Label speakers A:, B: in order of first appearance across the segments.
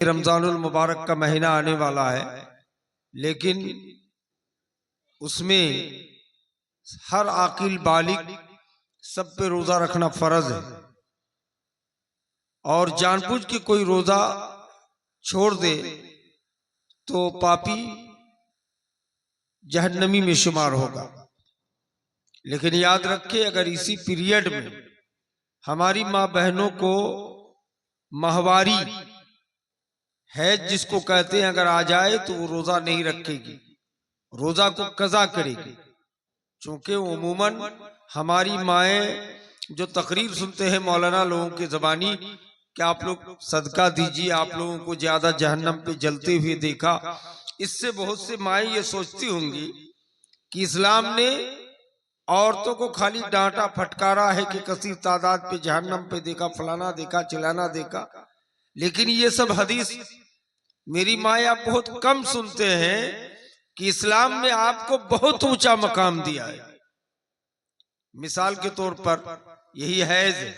A: रमजानुल मुबारक का महीना आने वाला है, लेकिन उसमें हर आकिल बालिग सब पे रोजा रखना फर्ज है। और जानबूझ के कोई रोजा छोड़ दे तो पापी जहन्नमी में शुमार होगा। लेकिन याद रखे, अगर इसी पीरियड में हमारी माँ बहनों को माहवारी हैज जिसको कहते हैं अगर आ जाए तो वो रोजा नहीं रखेगी, रोजा को कज़ा करेगी। चूंकि उमूमन हमारी माएँ जो तकरीर सुनते हैं मौलाना लोगों के ज़बानी कि आप लोग सदका दीजिए, आप लोगों को ज्यादा जहन्नम पे जलते हुए देखा, इससे बहुत से माएँ ये सोचती होंगी कि इस्लाम ने औरतों को खाली डांटा फटकारा है कि कसीर तादाद पे जहन्नम पे देखा, फलाना देखा, चिलाना देखा। लेकिन ये सब हदीस मेरी माए आप बहुत कम सुनते हैं कि इस्लाम ने आपको बहुत ऊंचा मकाम दिया है। मिसाल के तौर पर यही हैज है,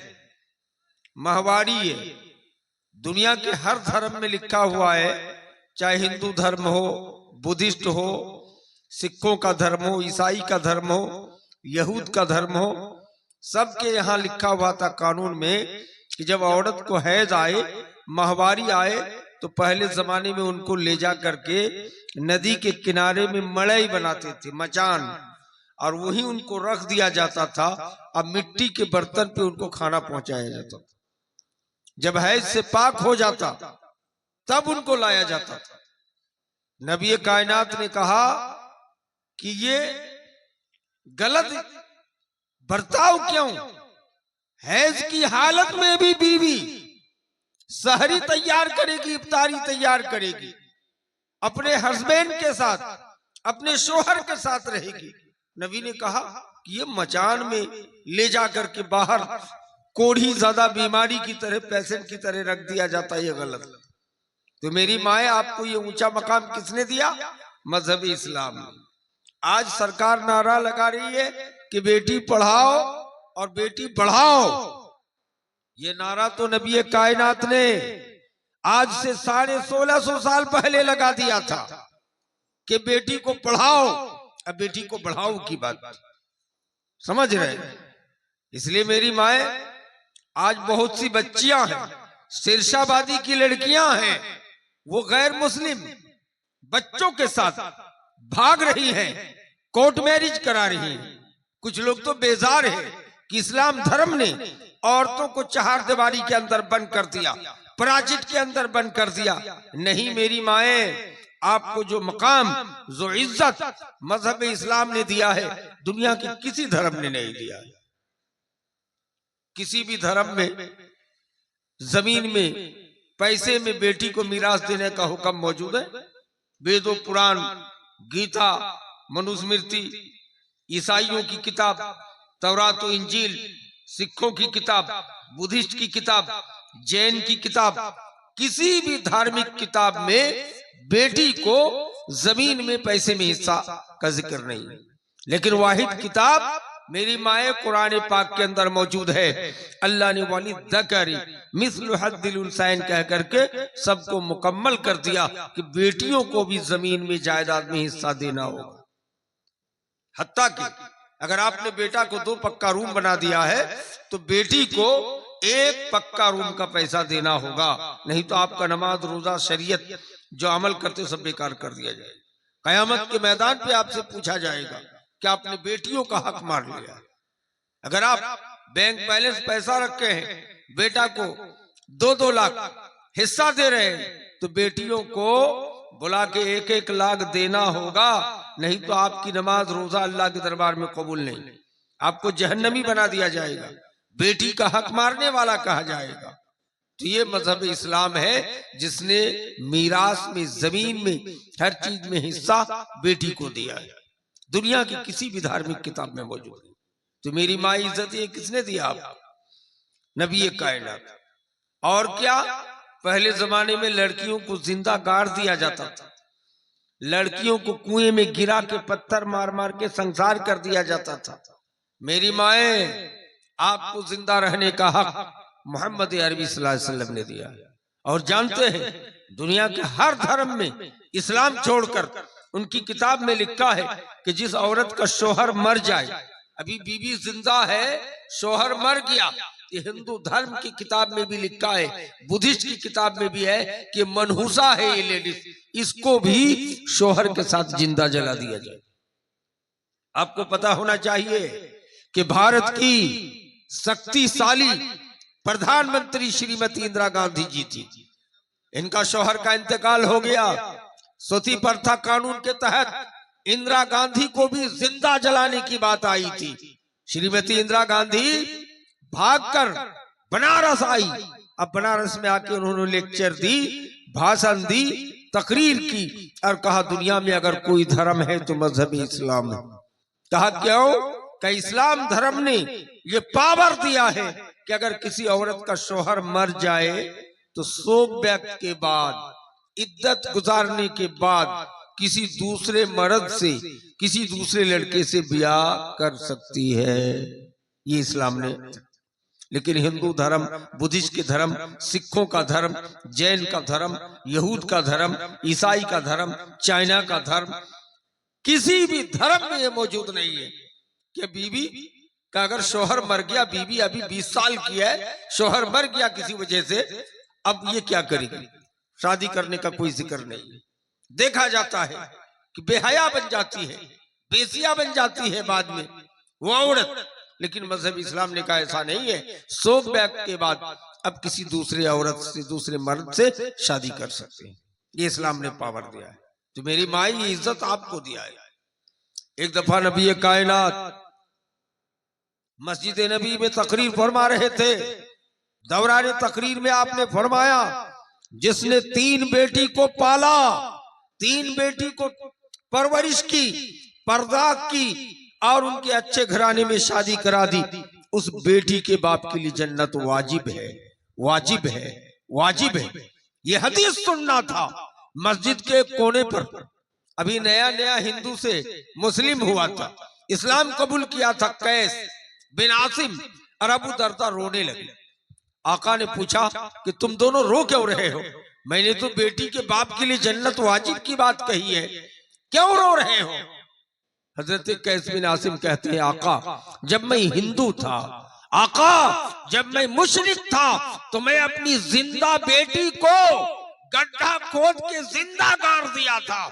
A: माहवारी है, दुनिया के हर धर्म में लिखा हुआ है, चाहे हिंदू धर्म हो, बुद्धिस्ट हो, सिखों का धर्म हो, ईसाई का धर्म हो, यहूद का धर्म हो, सबके यहाँ लिखा हुआ था कानून में कि जब औरत को हैज आए, माहवारी आए, तो पहले जमाने में उनको ले जा करके नदी के किनारे में मड़ई बनाते थे, मचान, और वही उनको रख दिया जाता था। अब मिट्टी के बर्तन पे उनको खाना पहुंचाया जाता था। जब हैज से पाक हो जाता तब उनको लाया जाता था। नबी कायनात ने कहा कि ये गलत बर्ताव क्यों, हैज की हालत में भी बीवी सहरी तैयार करेगी, इफ्तारी तैयार करेगी, अपने हस्बैंड के साथ, अपने शोहर के साथ रहेगी। नबी ने कहा कि ये मचान में ले जाकर के बाहर कोढ़ी ज्यादा बीमारी की तरह, पेशेंट की तरह रख दिया जाता है, ये गलत। तो मेरी माए, आपको ये ऊंचा मकाम किसने दिया? मजहब इस्लाम ने। आज सरकार नारा लगा रही है कि बेटी पढ़ाओ और बेटी बढ़ाओ। ये नारा तो नबी कायनात ने आज से 1650 साल पहले लगा दिया था कि बेटी को पढ़ाओ। अब बेटी को बढ़ाओ की बात समझ रहे हैं। इसलिए मेरी माए, आज बहुत सी बच्चियां हैं, शेरशाबादी की लड़कियां हैं, वो गैर मुस्लिम बच्चों के साथ भाग रही हैं, कोर्ट मैरिज करा रही हैं। कुछ लोग तो बेजार है कि इस्लाम धर्म ने औरतों को चार दीवारी के अंदर बंद कर दिया, प्राचित के अंदर बंद कर दिया। नहीं मेरी माए, आपको जो मकाम, जो इज्जत मजहब इस्लाम ने दिया है, दुनिया के किसी धर्म ने नहीं दिया है। किसी भी धर्म में जमीन में, पैसे में बेटी को मीरास देने का हुक्म मौजूद है। वेदों, पुराण, गीता, मनुस्मृति, ईसाइयों की किताब तौरात और इंजील, सिखों की किताब, बुद्धिस्ट की किताब, जैन की किताब, किसी भी धार्मिक किताब में बेटी को जमीन में, पैसे में हिस्सा का जिक्र नहीं है। लेकिन वाहिद किताब मेरी माए कुरान पाक के अंदर मौजूद है। अल्लाह ने वाली दकरी मिस्लु हद्दिल उनसाइन कह करके सबको मुकम्मल कर दिया कि बेटियों को भी जमीन में, जायदाद में हिस्सा देना होगा। हत्ता कि अगर आपने बेटा को 2 पक्का रूम बना दिया है तो बेटी को 1 पक्का रूम का पैसा देना होगा, नहीं तो आपका नमाज, रोजा, शरीयत जो अमल करते सब बेकार कर दिया जाए। कयामत के मैदान पे आपसे पूछा जाएगा कि आपने बेटियों का हक मार लिया। अगर आप बैंक बैलेंस पैसा रखे हैं, बेटा को 2-2 लाख हिस्सा दे रहे हैं, तो बेटियों को बुला के 1-1 लाख देना होगा, नहीं तो आपकी नमाज, रोजा अल्लाह के दरबार में कबूल नहीं, आपको जहन्नमी बना दिया जाएगा, बेटी का हक मारने वाला कहा जाएगा। तो ये मजहब इस्लाम है जिसने मीरास में, जमीन में, हर चीज में हिस्सा बेटी को दिया है। दुनिया की किसी भी धार्मिक किताब में मौजूद है। तो मेरी माँ इज्जत ये किसने दिया? आप, नबी कायनात। और क्या, पहले जमाने में लड़कियों को जिंदा गाड़ दिया जाता था, लड़कियों को कुएं में गिरा के पत्थर मार मार के संसार कर दिया जाता था। मेरी माए, आपको जिंदा रहने का हक मोहम्मद अरबी सल्लल्लाहु अलैहि वसल्लम ने दिया। और जानते हैं दुनिया के हर धर्म में इस्लाम छोड़कर उनकी किताब में लिखा है कि जिस औरत का शोहर मर जाए, अभी बीवी जिंदा है, शोहर मर गया, ये हिंदू धर्म की किताब में भी लिखा है, बुद्धिस्ट की किताब में भी है कि मनहूसा है ये लेडीज, इसको भी शोहर के साथ जिंदा जला दिया जाए। आपको पता होना चाहिए कि भारत की शक्तिशाली प्रधानमंत्री श्रीमती इंदिरा गांधी जी थी। इनका शौहर का इंतकाल हो गया। सती प्रथा कानून के तहत इंदिरा गांधी को भी जिंदा जलाने की बात आई थी। श्रीमती इंदिरा गांधी भागकर बनारस आई। अब बनारस में आके उन्होंने लेक्चर दी, भाषण दी, तकरीर की और कहा दुनिया में अगर कोई धर्म है तो मजहबी इस्लाम है। कहा क्यों? कि इस्लाम धर्म ने ये पावर दिया है कि अगर किसी औरत का शौहर मर जाए तो शोक व्यक्त के बाद, इद्दत गुजारने के बाद किसी दूसरे मर्द से, किसी दूसरे लड़के से ब्याह कर सकती है, ये इस्लाम ने। लेकिन हिंदू धर्म, बुद्धिस्ट के धर्म, सिखों का धर्म, जैन का धर्म, यहूद का धर्म, ईसाई का धर्म, चाइना का धर्म, किसी भी धर्म में ये मौजूद नहीं है कि बीवी का अगर शौहर मर गया, बीवी अभी 20 साल की है, शौहर मर गया किसी वजह से, अब ये क्या करेगी? शादी करने का कोई जिक्र नहीं। देखा जाता है कि बेहया बन जाती है, बेसिया बन जाती है बाद में वो औरत। लेकिन मजहब इस्लाम ने कहा ऐसा नहीं है, शोक व्यक्त के बाद अब किसी दूसरे औरत से, दूसरे मर्द से शादी कर सकते हैं। ये इस्लाम ने पावर दिया है। तो मेरी माँ, ये इज्जत आपको दिया है। एक दफा नबी कायनात मस्जिद नबी में तकरीर फरमा रहे थे। दौरान तकरीर में आपने फरमाया, जिसने 3 बेटी को पाला, 3 बेटी को परवरिश की, पर्दा की और उनके अच्छे घराने में शादी करा दी, उस बेटी के बाप के लिए जन्नत वाजिब है, वाजिब है, वाजिब है। ये हदीस सुनना था मस्जिद के कोने पर। अभी नया नया हिंदू से मुस्लिम हुआ था, इस्लाम कबूल किया था कैस बिन आसिम, और अबू दरदा रोने लगे। आका ने पूछा कि तुम दोनों रो क्यों रहे हो? मैंने तो बेटी के बाप के लिए जन्नत वाजिब की बात कही है, क्यों रो रहे हो? हजरत कैस बिन आसिम कहते हैं, आका जब मैं हिंदू था, आका जब मैं मुशरिक था, तो मैं अपनी जिंदा बेटी को गड्ढा खोद के जिंदा गाड़ दिया था।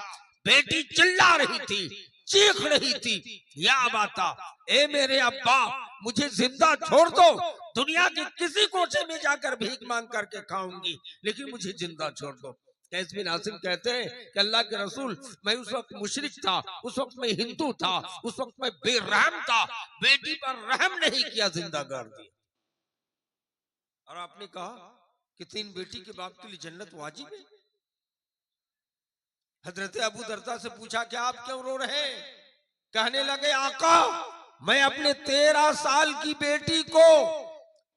A: बेटी चिल्ला रही थी, चीख रही थी, या बाता ए मेरे अब्बा, मुझे जिंदा छोड़ दो, दुनिया के किसी कोने में जाकर भीख मांग करके खाऊंगी, लेकिन मुझे जिंदा छोड़ दो। कैस बिन आसिम कहते हैं कि अल्लाह के रसूल, मैं उस वक्त मुशरिक था, उस वक्त मैं हिंदू था, उस वक्त मैं बेरहम था, बेटी पर रहम नहीं किया, जिंदा गाड़ दिया। और आपने कहा कि 3 बेटी के बाप के लिए जन्नत वाजिब है। हजरत अबू दरदा से पूछा कि आप क्यों रो रहे हैं? कहने लगे, आका मैं अपने 13 साल की बेटी को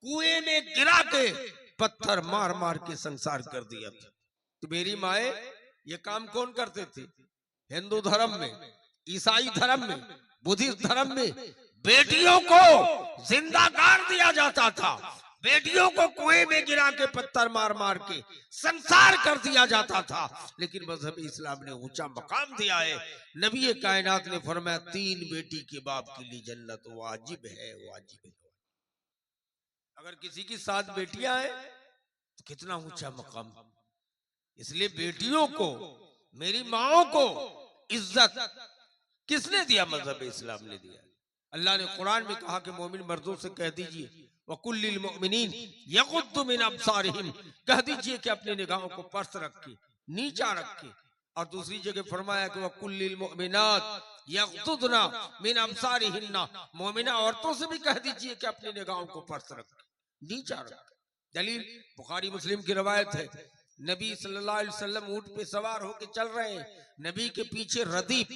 A: कुएं में गिरा के पत्थर मार मार के संसार कर दिया था। तो मेरी माए, ये काम कौन करते थे? हिंदू धर्म में, ईसाई धर्म में, बुद्धिस्ट धर्म में बेटियों को जिंदा गाड़ दिया जाता था, बेटियों को कुएं में गिरा के पत्थर मार मार के संसार कर दिया जाता था। लेकिन मजहब इस्लाम ने ऊंचा मकाम दिया है। नबी कायनात ने फरमाया 3 बेटी के बाप के लिए जन्नत वाजिब है, वाजिब है। अगर किसी की 7 बेटियां हैं तो कितना ऊंचा मकाम। इसलिए बेटियों को, मेरी माओ को इज्जत किसने दिया? मजहब इस्लाम ने दिया। अल्लाह ने कुरान में कहा कि मोमिन मर्दों से कह दीजिए, वकुल्लिल मुमिनीन यगुद्दु मिन अब्सारिहिम, कह दीजिए कि अपनी निगाहों को पस्त रखे, नीचा रखे। और दूसरी जगह फरमाया कि वकुल्लिल मुमिनात यगुद्दुना मिन अब्सारिहिन्ना, मोमिना औरतों से भी कह दीजिए कि अपनी निगाहों को पस्त रखे, नीचा रखे। दलील बुखारी मुस्लिम की रवायत है, नबी सल्लल्लाहु अलैहि वसल्लम ऊंट पे सवार होकर चल रहे हैं, नबी के पीछे रदीफ,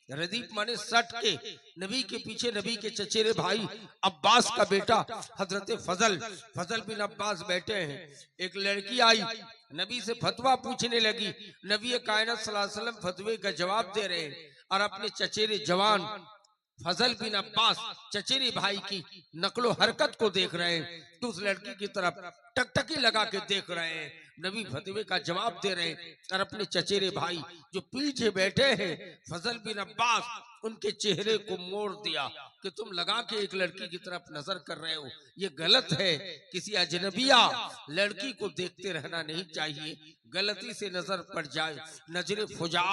A: रदीफ माने सट के, नबी के पीछे नबी के चचेरे भाई अब्बास का बेटा हजरत फजल, फजल बिन अब्बास बैठे हैं। एक लड़की आई, नबी से फतवा पूछने लगी। नबी कायनात सल्लल्लाहु अलैहि वसल्लम फतवे का जवाब दे रहे हैं और अपने चचेरे जवान फजल बिन अब्बास, चचेरे भाई की नकलो हरकत को देख रहे हैं। तो उस लड़की की तरफ टकटकी लगा के देख रहे हैं। नबी फतवे का जवाब दे रहे हैं और अपने चचेरे भाई जो पीछे बैठे हैं फजल बिन अब्बास उनके चेहरे को मोड़ दिया कि तुम लगा के एक लड़की की तरफ नजर कर रहे हो, ये गलत है। किसी अजनबिया लड़की को देखते रहना नहीं चाहिए, गलती से नजर पड़ जाए, नजर फुजा,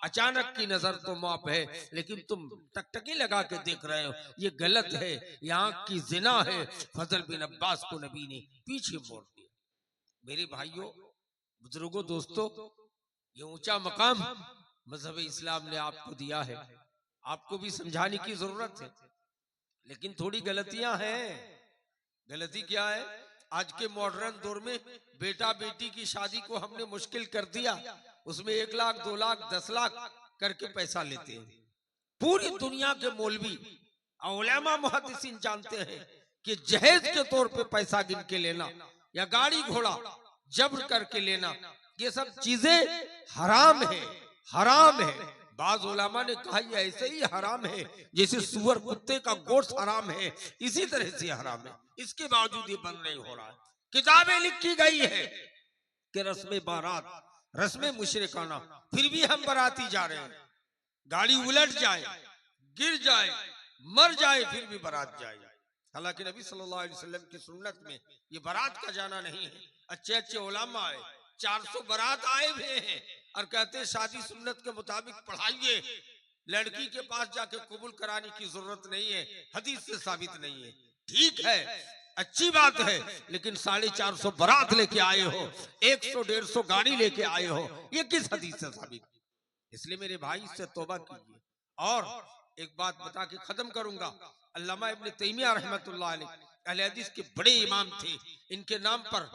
A: अचानक की नजर तो माफ है, लेकिन तुम टकटकी लगा के देख रहे हो, ये गलत है, यहाँ की जिना है। फजल बिन अब्बास को नबी ने पीछे मोड़ दिया। मेरे भाइयों, बुजुर्गों, दोस्तों, ये ऊंचा मकाम मजहब इस्लाम ने आपको दिया है, आपको भी समझाने की जरूरत है, लेकिन थोड़ी गलतियां हैं। गलती क्या है? आज के मॉडर्न दौर में बेटा बेटी की शादी को हमने मुश्किल कर दिया, उसमें 1 लाख 2 लाख 10 लाख करके पैसा लेते हैं। पूरी दुनिया के मौलवी उलेमा मुहद्दिसीन जानते हैं कि जहेज के तौर पे पैसा गिन के लेना या गाड़ी घोड़ा जब्र करके लेना, ये सब चीजें हराम है, हराम है। बाज उलेमा ने कहा ये ऐसे ही हराम है जैसे सुअर कुत्ते का गोश्त हराम है, इसी तरह से हराम है। इसके बावजूद ये बंद नहीं हो रहा है। किताबें लिखी गई है कि रस्म बारात, रस्म मुशरिकाना, फिर भी हम बाराती जा रहे हैं। गाड़ी उलट जाए, गिर जाए, मर जाए, फिर भी बारात जाए। हालांकि नबी सल्लल्लाहु अलैहि वसल्लम की सुन्नत में ये बारात का जाना नहीं है। अच्छे अच्छे उलेमा आए, 400 बारात आए हुए हैं और कहते हैं शादी सुन्नत के मुताबिक पढ़ाइए, लड़की के पास जाके कबूल कराने की जरूरत नहीं है, हदीस से साबित नहीं है। ठीक है, अच्छी बात है, लेकिन 450 बारात लेके आए हो, 100-150 गाड़ी लेके आए हो, ये किस हदीस से साबित? इसलिए मेरे भाई इससे तौबा कीजिए। और एक बात बता के खत्म करूंगा। अल्लामा इब्न तैमिया रहमतुल्लाह अलैह अहले हदीस के बड़े इमाम थे, इनके नाम पर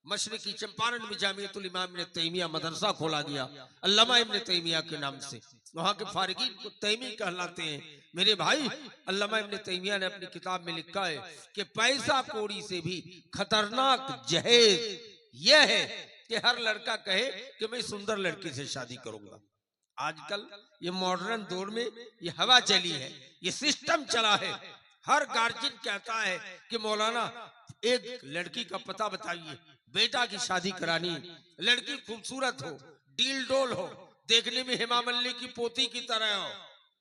A: मशरिकी चंपारण में जामियतुल इमाम इब्न तैमिया मदरसा खोला गया अल्लामा इब्न तैमिया के नाम से। वहां के फारिगीन को तैमी कहलाते हैं। मेरे भाई, अल्लामा इब्न तैमिया ने अपनी किताब में लिखा है कि पैसा कौड़ी से भी खतरनाक जहेज यह है कि हर लड़का कहे कि मैं सुंदर लड़की से शादी करूंगा। आजकल ये मॉडर्न दौर में ये हवा चली है, ये सिस्टम चला है। हर गार्जियन कहता है कि मौलाना एक लड़की का पता बताइए, बेटा की शादी करानी, लड़की खूबसूरत हो, डील डोल हो, देखने में हेमा मालिनी की पोती की तरह हो।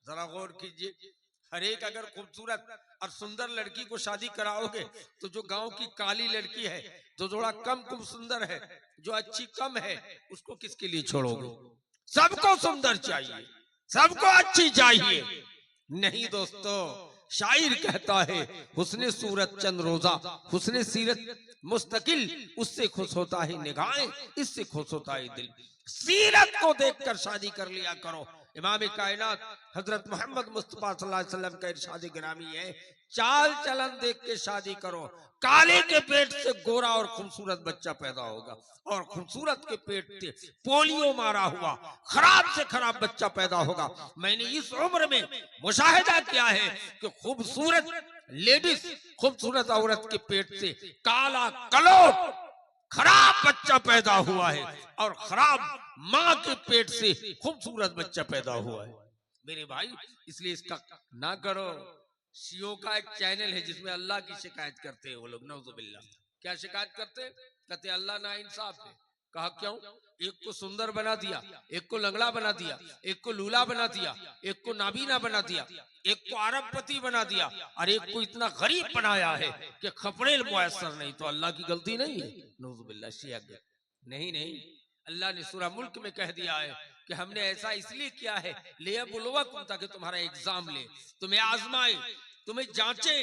A: जरा गौर कीजिए, हर एक अगर खूबसूरत और सुंदर लड़की को शादी कराओगे तो जो गांव की काली लड़की है, जो थोड़ा कम खूब सुंदर है, जो अच्छी कम है, उसको किसके लिए छोड़ोगे? सबको सुंदर चाहिए, सबको अच्छी चाहिए। नहीं दोस्तों, शायर कहता है हुस्ने सूरत चंद रोजा, हुस्ने सीरत मुस्तकिल, उससे खुश होता है निगाहें, इससे खुश होता है दिल। सीरत को देखकर शादी कर लिया करो। इमाम कायनात हजरत मोहम्मद मुस्तफा सल्लल्लाहु अलैहि वसल्लम का इरशाद गिरामी है, चाल चलन देख के शादी करो। काले के पेट से गोरा और खूबसूरत बच्चा पैदा होगा, और खूबसूरत के पेट से पोलियो मारा हुआ खराब से खराब बच्चा पैदा होगा। मैंने इस उम्र में मुशाहिदा किया है कि खूबसूरत लेडीज, खूबसूरत औरत के पेट से काला कलोट खराब बच्चा पैदा हुआ है, और खराब माँ के पेट से खूबसूरत बच्चा पैदा हुआ है। मेरे भाई, इसलिए इसका ना करो। शियों का एक चैनल है जिसमें अल्लाह की शिकायत करते हैं वो लोग, नौजुबिल्लाह। क्या शिकायत करते हैं? कहते अल्लाह ना इंसाफ है। कहा क्यों? एक को सुंदर बना दिया, एक को लंगड़ा बना दिया, एक को लूला बना दिया, एक को नाबीना बना दिया, एक को अरबपति बना दिया, और एक को इतना गरीब बनाया है कि कपड़े मुयस्सर नहीं। तो अल्लाह की गलती नहीं है? नौजुबिल्लाह, शिया नहीं नहीं, अल्लाह ने सूरह मुल्क में कह दिया है कि हमने ऐसा इसलिए किया है लियबलुवकुम, ताकि तुम्हारा एग्जाम ले, तुम्हें आजमाए, तुम्हें जांचे।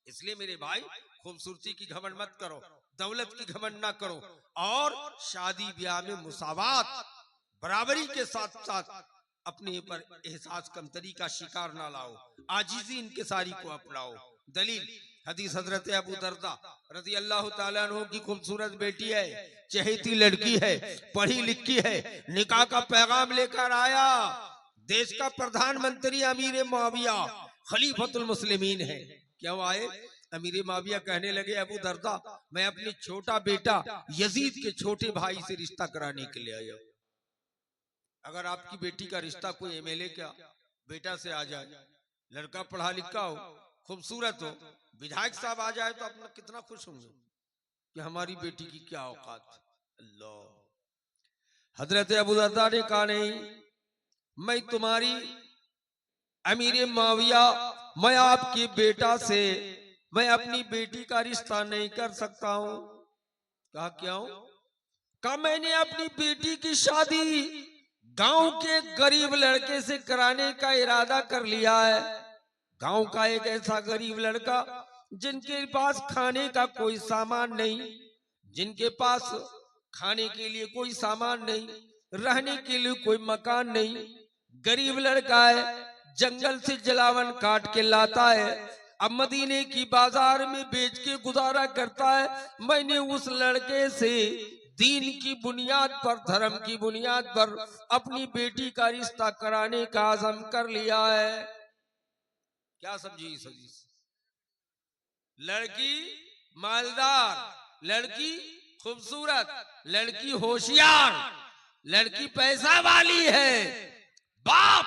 A: इसलिए मेरे भाई, खूबसूरती की घमंड मत करो, दौलत की घमंड ना करो, और शादी ब्याह में मुसावात, बराबरी के साथ साथ अपने पर एहसास कमतरी का शिकार ना लाओ, आजिजी इनकिसारी को अपनाओ। दलील हदीस हजरत अबू दरदा रजी अल्लाह ताला अन्हु की खूबसूरत बेटी है, चहेती लड़की है, पढ़ी लिखी है, निकाह का पैगाम लेकर आया। देश का प्रधानमंत्री अमीर मुआविया खलीफतुल मुस्लिमीन है। क्यों आए? अमीर मुआविया कहने लगे, अबू दरदा, मैं अपनी छोटा बेटा यजीद के छोटे भाई से रिश्ता कराने के लिए आया। अगर आपकी बेटी का रिश्ता कोई एमएलए का बेटा से आ जाए, लड़का पढ़ा लिखा हो, खूबसूरत हो, विधायक साहब आ जाए, तो आप कितना खुश होंगे कि हमारी बेटी की क्या औकात। अल्लाह। हजरत अबू दरदा ने कहा नहीं, मैं तुम्हारी अमीर माविया, मैं आपके बेटा से मैं अपनी बेटी का रिश्ता नहीं कर सकता हूं। कहा क्यों? कहा मैंने अपनी बेटी की शादी गांव के गरीब लड़के से कराने का इरादा कर लिया है। गांव का एक ऐसा गरीब लड़का जिनके पास खाने का कोई सामान नहीं, जिनके पास खाने के लिए कोई सामान नहीं, रहने के लिए कोई मकान नहीं, गरीब लड़का है, जंगल से जलावन काट के लाता है, अब मदीने की बाजार में बेच के गुजारा करता है। मैंने उस लड़के से दीन की बुनियाद पर, धर्म की बुनियाद पर अपनी बेटी का रिश्ता कराने का आज़म कर लिया है। क्या समझी इस हदीस? लड़की मालदार, लड़की खूबसूरत, लड़की होशियार, लड़की पैसा वाली है, बाप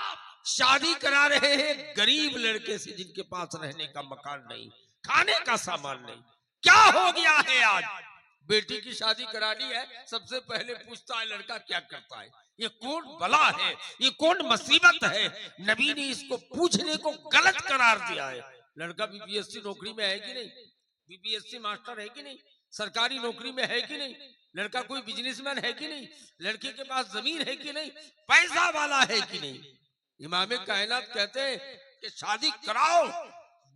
A: शादी करा रहे हैं गरीब लड़के से जिनके पास रहने का मकान नहीं, खाने का सामान नहीं। क्या हो गया है आज? बेटी की शादी करानी है, सबसे पहले पूछता है लड़का क्या करता है। ये कौन बला है, ये कौन मुसीबत है? नबी ने इसको पूछने को गलत करार दिया है। लड़का बीपीएससी नौकरी में है कि नहीं, बीपीएससी मास्टर है कि नहीं, सरकारी नौकरी में है कि नहीं, लड़का कोई बिजनेसमैन है कि नहीं, लड़के के पास जमीन है कि नहीं, पैसा वाला है कि नहीं। इमाम कायनात कहते हैं कि शादी कराओ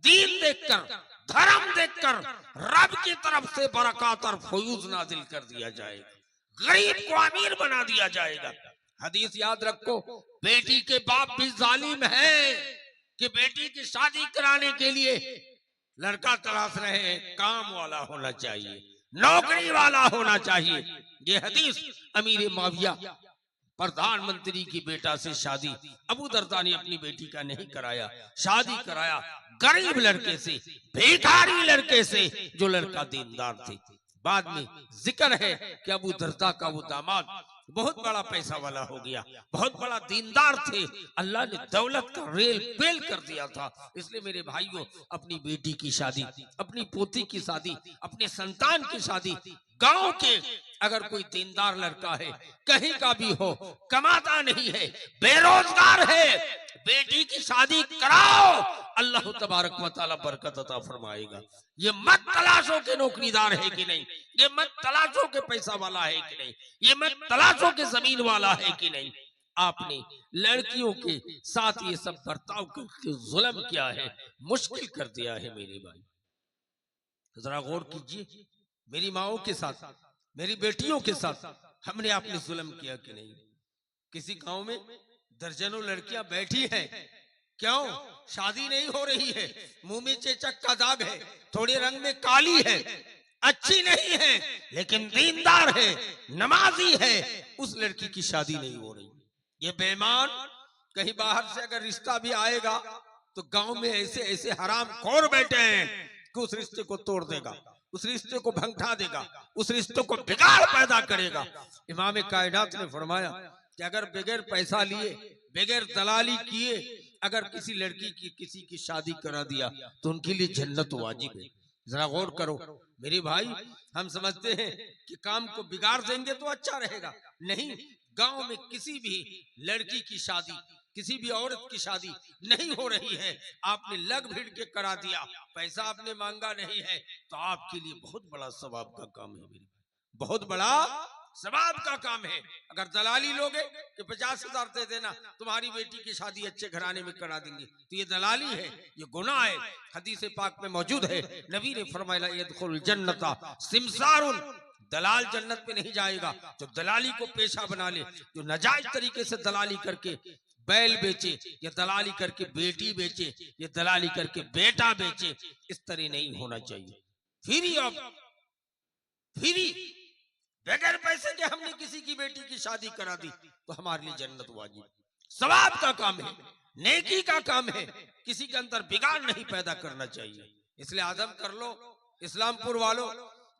A: दीन देखकर, धर्म देखकर, रब की तरफ से बरकत और फयूज नाजिल कर दिया जाएगा, गरीब को अमीर बना दिया जाएगा। हदीस याद रखो, बेटी के बाप भी जालिम है कि बेटी की शादी कराने के लिए लड़का तलाश रहे हैं, काम वाला होना चाहिए, नौकरी वाला होना चाहिए। ये हदीस अमीर माविया प्रधानमंत्री की बेटा से शादी अबू दरदा ने अपनी बेटी का नहीं कराया, शादी कराया गरीब लड़के से, भिखारी लड़के से, जो लड़का दीनदार थे। बाद में जिक्र है कि अबू दरदा का वो दामाद बहुत बड़ा पैसा वाला हो गया, बहुत बड़ा दीनदार थे, अल्लाह ने दौलत का रेल पेल कर दिया था। इसलिए मेरे भाइयों, अपनी बेटी की शादी, अपनी पोती की शादी, अपने संतान की शादी गांव के अगर कोई दीनदार लड़का है, कहीं का भी हो, कमाता नहीं है, बेरोजगार है, बेटी की शादी कराओ, अल्लाह तबारक व तआला बरकत अता फरमाएगा। ये मत तलाशो के नौकरीदार है कि नहीं, ये मत तलाशो के पैसा वाला है कि नहीं, ये मत तलाशो के जमीन वाला है कि नहीं। आपने लड़कियों के साथ ये सब बर्ताव करके जुल्म किया है, मुश्किल कर दिया है मेरे भाई। जरा गौर कीजिए, मेरी माओं के साथ, मेरी बेटियों के साथ हमने आपने जुल्म किया कि नहीं? किसी गांव में दर्जनों लड़कियां बैठी हैं, क्यों? शादी नहीं हो रही है, मुंह में चेचक का दाग है, थोड़े रंग में काली है, अच्छी नहीं है, लेकिन दीनदार है, नमाजी है, उस लड़की की शादी नहीं हो रही। ये बेईमान कहीं बाहर से अगर रिश्ता भी आएगा तो गांव में ऐसे ऐसे हराम खोर बैठे हैं कि उस रिश्ते को तोड़ देगा, उस रिश्ते को भंगठा देगा, उस रिश्ते को बिगाड़ पैदा करेगा। इमाम कायनात ने फरमाया कि अगर बगैर पैसा लिए, बगैर दलाली किए अगर किसी लड़की की किसी की शादी करा दिया तो उनके लिए जन्नत वाजिब है। जरा गौर करो मेरे भाई, हम समझते हैं कि काम को बिगाड़ देंगे तो अच्छा रहेगा, नहीं। गांव में किसी भी लड़की की शादी, किसी भी औरत की शादी नहीं हो रही है, आपने लग भिड़ के करा दिया, पैसा आपने मांगा नहीं है, तो आपके लिए बहुत बड़ा सवाब का काम है मेरे, बहुत बड़ा सवाब का काम है। अगर दलाली लोगे कि 50,000 दे देना, तुम्हारी बेटी की शादी अच्छे घराने में करा देंगे, तो ये दलाली है, ये गुनाह है। हदीस पाक में मौजूद है, नबी ने फरमाया यदखुल जन्नता सिमसारुन, दलाल जन्नत में नहीं जाएगा जो दलाली को पेशा बना ले, जो नाजायज तरीके से दलाली करके बैल बेचे, या दलाली करके बेटी बेचे, या दलाली करके बेटा बेचे, इस तरह नहीं होना चाहिए। फ्री बगैर पैसे के हमने किसी की बेटी की शादी करा दी तो हमारे लिए जन्नत वाजिब, सवाब का काम है, नेकी का काम है, किसी के अंदर बिगाड़ नहीं पैदा करना चाहिए। इसलिए आदम कर लो, इस्लामपुर वालों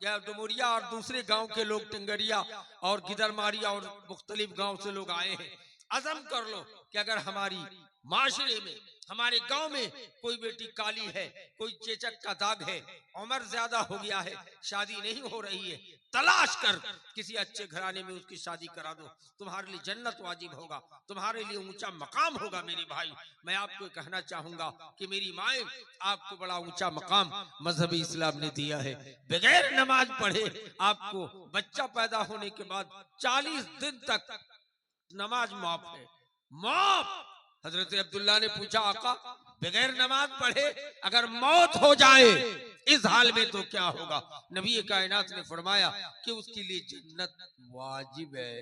A: या डुमरिया और दूसरे गांव के लोग, टिंगरिया और गिदरमारिया और मुख्तलिफ गांव से लोग आए हैं, अज़म कर लो कि अगर हमारी माशरे में, हमारे गांव में कोई बेटी काली है, कोई चेचक का दाग है, उम्र ज्यादा हो गया है, शादी नहीं हो रही है, तलाश कर किसी अच्छे घराने में उसकी शादी करा दो, तुम्हारे लिए जन्नत वाजिब होगा, तुम्हारे लिए ऊंचा मकाम होगा। मेरे भाई, मैं आपको कहना चाहूंगा कि मेरी माए आपको बड़ा ऊंचा मकाम मजहबी इस्लाम ने दिया है। बगैर नमाज पढ़े आपको बच्चा पैदा होने के बाद 40 दिन तक नमाज माफ है, माफ। हजरत अब्दुल्ला ने पूछा, आका बगैर नमाज पढ़े अगर मौत हो जाए इस हाल में तो क्या होगा? नबी कायनात ने फरमाया कि उसके लिए जन्नत वाजिब है।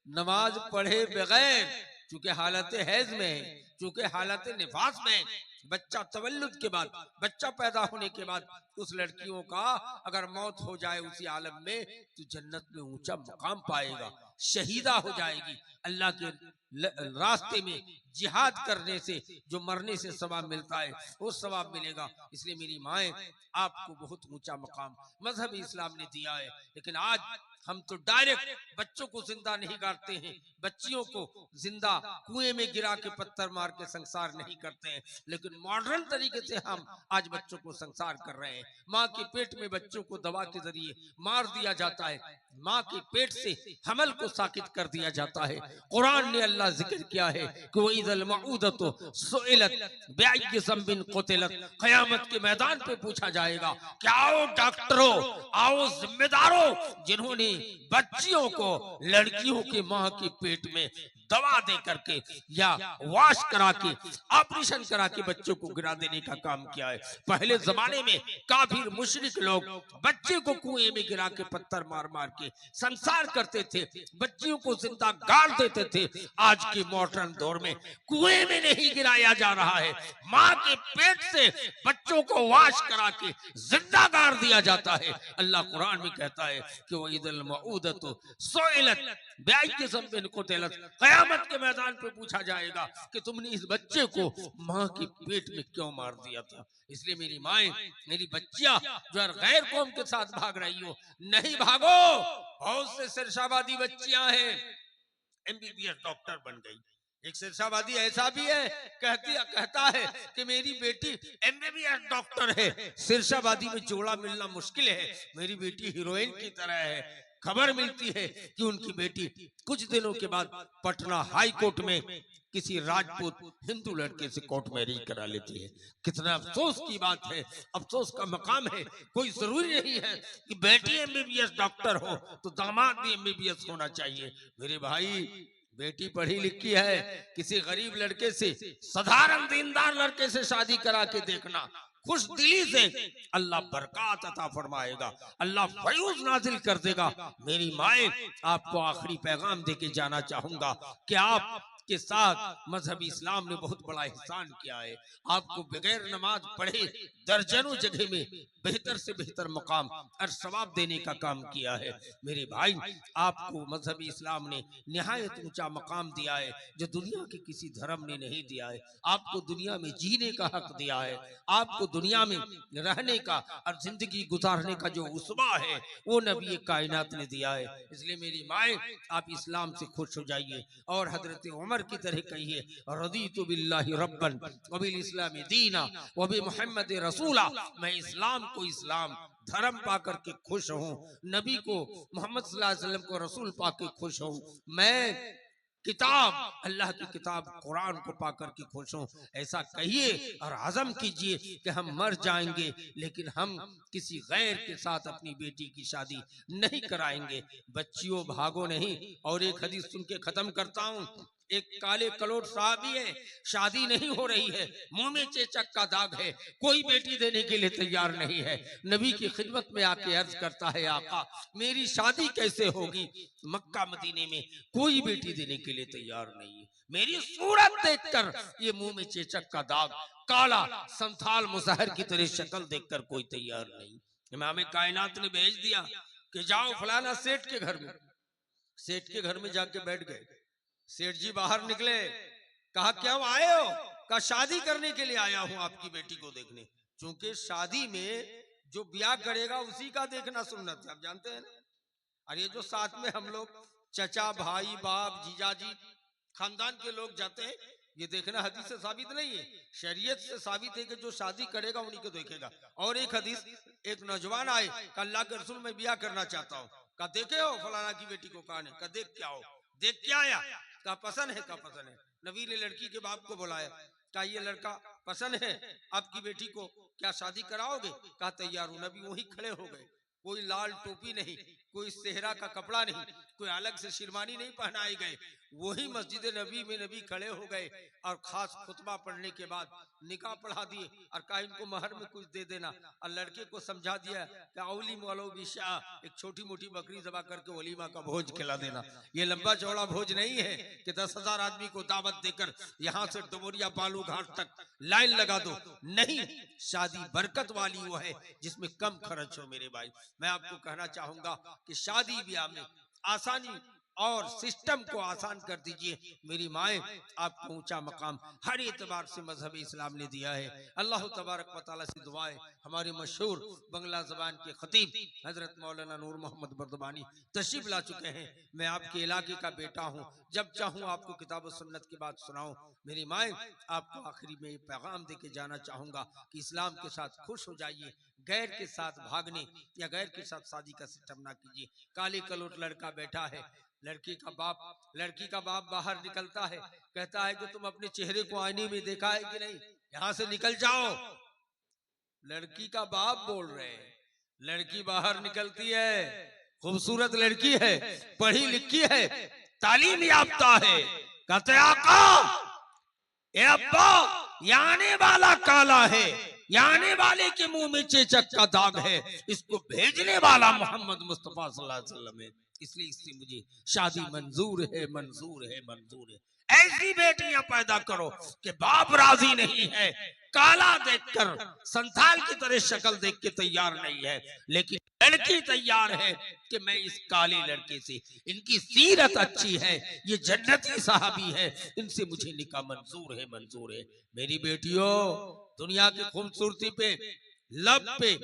A: नमाज पढ़े बगैर, चूंकि हालत हैज में है, चूंकि हालत निफास में है, बच्चा तवल्लुद के बाद, बच्चा पैदा होने के बाद उस लड़कियों का अगर मौत हो जाए उसी आलम में तो जन्नत में ऊंचा मकाम पाएगा, शहीदा हो जाएगी। अल्लाह के रास्ते में जिहाद करने से जो मरने से सवाब मिलता है वो सवाब मिलेगा। इसलिए मेरी माए आपको बहुत ऊंचा मकाम मजहब इस्लाम ने दिया है। लेकिन आज हम तो डायरेक्ट बच्चों को जिंदा नहीं गाड़ते हैं, बच्चियों को जिंदा कुएं में गिरा के पत्थर मार के संसार नहीं करते हैं, लेकिन मॉडर्न तरीके से हम आज बच्चों को संसार कर रहे हैं। माँ के पेट में बच्चों को दवा के जरिए मार दिया जाता है, माँ के पेट से हमल को साकित कर दिया जाता है। कुरान ने अल्लाह जिक्र किया है कि वो इदल मऊदतु सुइलत बिअय्यि ज़ंबिन क़ुतिलत, क़यामत के मैदान पे पूछा जाएगा कि आओ डॉक्टरों, आओ जिम्मेदारों जिन्होंने बच्चियों को लड़कियों के मां के पेट में दवा दे करके या वाश करा के ऑपरेशन करा के बच्चों को गिरा देने का काम किया है। पहले जमाने में काफिर मुशरिक लोग बच्चे को कुएं में गिरा के पत्थर मार मार के संसार करते थे, बच्चियों को जिंदा गाड़ देते थे। आज के मॉडर्न दौर में कुएं में नहीं गिराया जा रहा है, माँ के पेट से बच्चों को वाश करा के जिंदा गाड़ दिया जाता है। अल्लाह कुरान में कहता है कि वो इदल मऊदतु सुइलत बिअय्यि ज़ंबिन क़ुतिलत, क़यामत के मैदान पे पूछा जाएगा कि तुमने इस बच्चे को माँ के पेट में क्यों मार दिया था। इसलिए मेरी माए, मेरी बच्चियां जो गैर कौम के साथ भाग रही हो, नहीं भागो। बहुत से सिरशाबादी बच्चियां हैं एमबीबीएस डॉक्टर बन गई। एक सिरशाबादी ऐसा भी है कहता है कि मेरी बेटी एमबीबीएस डॉक्टर है। सिरशाबादी में जोड़ा मिलना मुश्किल है, मेरी बेटी हीरोइन की तरह है। खबर मिलती है कि उनकी बेटी कुछ दिनों के बाद पटना हाई कोर्ट में किसी राजपूत हिंदू लड़के से कोर्ट मैरिज करा लेती है। कितना अफसोस की बात है, अफसोस का मकाम है। कोई जरूरी नहीं है कि बेटी एमबीबीएस डॉक्टर हो तो दामाद भी एमबीबीएस होना चाहिए। मेरे भाई, बेटी पढ़ी लिखी है, किसी गरीब लड़के से, साधारण दीनदार लड़के से शादी करा के देखना, खुश दिली से अल्लाह बरकत अता फरमाएगा, अल्लाह फयूज नाजिल कर देगा। मेरी माए, आपको आखिरी पैगाम देके जाना चाहूंगा कि आप के साथ मजहब इस्लाम ने बहुत बड़ा एहसान किया है। आपको बगैर नमाज पढ़े दर्जनों जगह में बेहतर से बेहतर मकाम और सवाब देने का काम किया है। मेरे भाई, आपको मजहब इस्लाम ने निहायत ऊंचा मकाम दिया है जो दुनिया के किसी धर्म ने नहीं दिया है। आपको दुनिया में जीने का हक दिया है, आपको दुनिया में रहने का और जिंदगी गुजारने का जो उसवा है वो नबी कायनात ने दिया है। इसलिए मेरी माए, आप इस्लाम से खुश हो जाइए और हजरत उमर की तरह कहिए, रदीतु बिल्लाहि रब्बन व बिल इस्लामी दीना व बि मुहम्मद रसूला। मैं इस्लाम को इस्लाम धर्म पाकर के खुश हूँ, नबी को मोहम्मद सल्लल्लाहु अलैहि वसल्लम को रसूल पाकर खुश हूँ, मैं किताब अल्लाह की किताब कुरान को पाकर के खुश हूँ। ऐसा कहिए और आज़म कीजिए कि हम मर जाएंगे लेकिन हम किसी गैर के साथ अपनी बेटी की शादी नहीं कराएंगे। बच्चियों, भागो नहीं। और एक हदीस सुन के खत्म करता हूँ। एक काले कलोट साहबी है, शादी नहीं हो रही है, मुंह में चेचक का दाग है, कोई बेटी देने के लिए तैयार नहीं है। नबी की खिदमत में आके अर्ज करता है, आका मेरी शादी कैसे होगी? मक्का मदीने में कोई बेटी देने के लिए तैयार नहीं है। मेरी सूरत देखकर ये मुंह में चेचक का दाग, काला संथाल मुजहर की तरह शक्ल देखकर कोई तैयार नहीं। इमाम कायनात ने भेज दिया कि जाओ फलाना सेठ के घर में। सेठ के घर में जाके बैठ गए। सेठ जी बाहर निकले, कहा क्यों आए हो? कहा शादी करने के लिए आया हूं आपकी बेटी को देखने। चूंकि शादी में जो ब्याह करेगा उसी का देखना सुन्नत है, आप जानते हैं ना। और ये जो साथ में हम लोग चचा, भाई, बाप, जीजा जी, खानदान के लोग जाते हैं, ये देखना हदीस से साबित नहीं है, शरीयत से साबित है कि जो शादी करेगा उन्हीं को देखेगा। और एक हदीस, एक नौजवान आए, कहा अल्लाह के रसूल मैं ब्याह करना चाहता हूँ। कहा देखे हो फलाना की बेटी को? कहा नहीं। कहा देख क्या हो? देख क्या आया? कहा पसंद है। कहा पसंद है। नबी ने लड़की के बाप को बुलाया, कहा ये लड़का पसंद है आपकी बेटी को, क्या शादी कराओगे? कहा तैयार हूं। नबी वहीं खड़े हो गए, कोई लाल टोपी नहीं, कोई सेहरा का कपड़ा नहीं, कोई अलग से शेरवानी नहीं पहनाए गए, वही मस्जिद नबी में नबी खड़े हो गए और खास खुतबा पढ़ने के बाद निकाह पढ़ा दिए और कहा इनको महर में कुछ दे देना। और लड़के को समझा दिया कि औली मौलवी बिशा, एक छोटी मोटी बकरी ज़बा करके वलीमा का भोज खिला देना। ये लंबा चौड़ा भोज नहीं है कि 10,000 आदमी को दावत देकर यहाँ से डुमरिया बालू घाट तक लाइन लगा दो। नहीं, शादी बरकत वाली वो है जिसमें कम खर्च हो। मेरे भाई, मैं आपको कहना चाहूंगा कि शादी ब्याह में आसानी और सिस्टम को आसान कर दीजिए। मेरी माए, आपको ऊंचा मकाम हर एतबार से मजहब इस्लाम ने दिया है। अल्लाह तबारक व तआला से दुआएं, हमारे मशहूर बंगला जबान के खतीब हजरत मौलाना नूर मोहम्मद बर्दबानी तशरीफ ला चुके हैं। मैं आपके इलाके का बेटा हूँ, जब चाहूँ आपको किताब और सुन्नत की बात सुनाऊं। मेरी माए, आपको आखिरी में पैगाम दे के जाना चाहूंगा कि इस्लाम के साथ खुश हो जाइए, गैर के साथ भागने या गैर के साथ शादी का सिस्टम ना कीजिए। काली कलोट लड़का बैठा है, लड़की का बाप बाहर निकलता है, कहता है कि तुम अपने चेहरे को आईने में देखा है कि नहीं, यहाँ से निकल जाओ। लड़की का बाप बोल रहे हैं, लड़की बाहर निकलती है, खूबसूरत लड़की है, पढ़ी लिखी है, तालीम याफ्ता है, कहते आका ए अब्बा, ये आने वाला काला है, ये आने वाले के मुंह में चेचक का दाग है, इसको भेजने वाला मोहम्मद मुस्तफा सल्लल्लाहु अलैहि वसल्लम है, इसलिए इससे मुझे शादी मंजूर है, मंजूर है, मंजूर है। ऐसी बेटियां पैदा करो कि बाप राजी नहीं है, काला देखकर संथाल की तरह शक्ल देख के तैयार नहीं है, लेकिन लड़की तैयार है कि मैं इस काले लड़के से, इनकी सीरत अच्छी है, ये जन्नती साहबी है, इनसे मुझे निकाह मंजूर है, मंजूर है। मेरी बेटियों, दुनिया की खूबसूरती पे, लब पे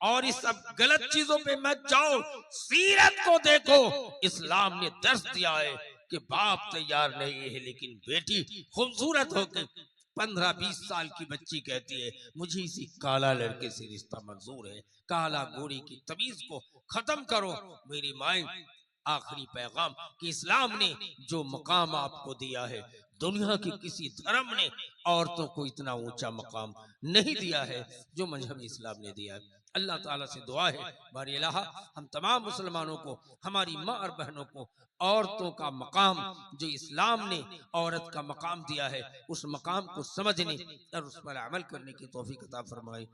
A: और इस सब गलत चीजों पे मत जाओ, सीरत को देखो। इस्लाम ने दर्श दिया है कि बाप तैयार नहीं है, लेकिन बेटी खूबसूरत होकर 15-20 साल की बच्ची कहती है मुझे इसी काला लड़के से रिश्ता मंजूर है। काला गोरी की तमीज को खत्म करो। मेरी माए, आखिरी पैगाम कि इस्लाम ने जो मकाम आपको दिया है, दुनिया के किसी धर्म ने औरतों को इतना ऊंचा मकाम नहीं दिया है जो मजहब इस्लाम ने दिया है। अल्लाह ताला से दुआ है, बारी इलाहा हम तमाम मुसलमानों को, हमारी माँ और बहनों को औरतों का मकाम जो इस्लाम ने औरत का मकाम दिया है, उस मकाम को समझने और उस पर अमल करने की तौफीक अता फरमाए।